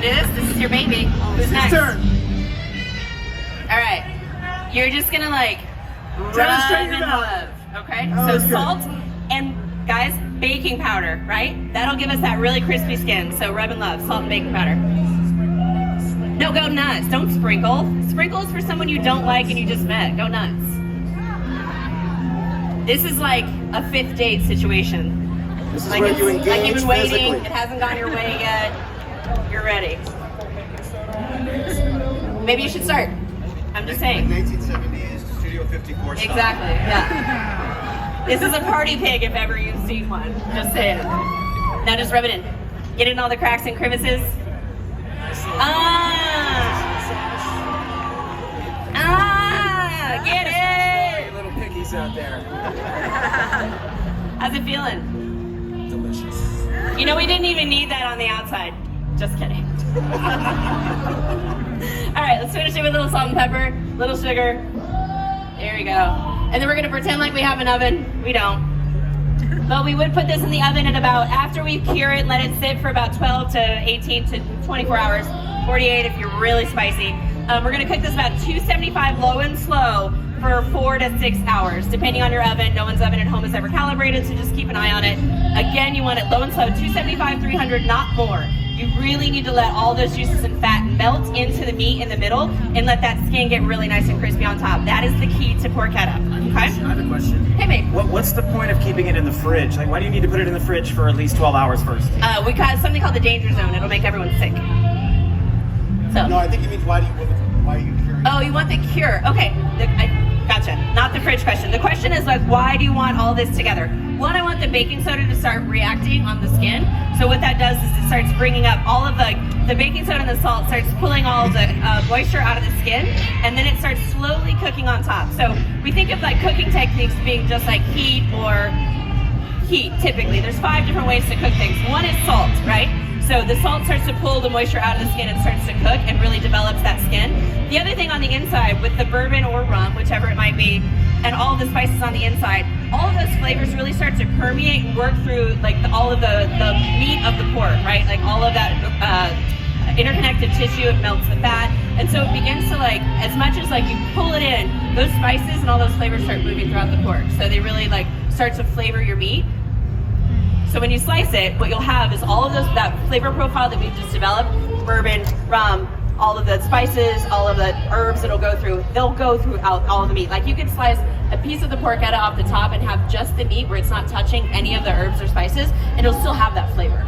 do this? This is your baby. Who's next? Turn. All right. You're just gonna like Demonstrate rub your and mouth. love, okay? Oh, So good. salt and, guys, baking powder, right? That'll give us that really crispy skin. So rub and love, salt and baking powder. No, go nuts. Don't sprinkle. Sprinkles for someone you don't like and you just met. Go nuts. This is like a 5th date situation. This is Like, where it's, you engage like you've been waiting, physically. it hasn't gone your way yet. You're ready. Maybe you should start. I'm just saying. 1970s Studio 54 style. Exactly, yeah. This is a party pig if ever you've seen one. Just saying. Now just rub it in. Get it in all the cracks and crevices. Get it! Little piggies out there. How's it feeling? Delicious. You know, we didn't even need that on the outside. Just kidding. All right, let's finish it with a little salt and pepper, little sugar. There we go. And then we're gonna pretend like we have an oven. We don't. But we would put this in the oven at about, after we cure it, let it sit for about 12 to 18 to 24 hours, 48 if you're really spicy. We're gonna cook this about 275 low and slow for 4 to 6 hours, depending on your oven. No one's oven at home is ever calibrated, so just keep an eye on it. Again, you want it low and slow, 275, 300, not more. You really need to let all those juices and fat melt into the meat in the middle and let that skin get really nice and crispy on top. That is the key to porchetta, okay? I have a question. Hey, babe. What's the point of keeping it in the fridge? Like, why do you need to put it in the fridge for at least 12 hours first? We got something called the danger zone. It'll make everyone sick. So. No, I think it means why are you curious? Oh, you want the cure? Okay, gotcha. Not the fridge question. The question is like, why do you want all this together? One, I want the baking soda to start reacting on the skin. So what that does is it starts bringing up all of the baking soda and the salt starts pulling all the moisture out of the skin, and then it starts slowly cooking on top. So we think of like cooking techniques being just like heat or heat. Typically, there's 5 different ways to cook things. One is salt, right? So the salt starts to pull the moisture out of the skin and starts to cook and really develops that skin. The other thing on the inside with the bourbon or rum, whichever it might be, and all of the spices on the inside, all of those flavors really start to permeate and work through like all of the meat of the pork, right? Like all of that interconnected tissue, it melts the fat. And so it begins to like, as much as like you pull it in, those spices and all those flavors start moving throughout the pork. So they really like start to flavor your meat. So when you slice it, what you'll have is all of that flavor profile that we've just developed, bourbon, rum, all of the spices, all of the herbs that'll go through, they'll go throughout all of the meat. Like you could slice a piece of the porchetta off the top and have just the meat where it's not touching any of the herbs or spices, and it'll still have that flavor.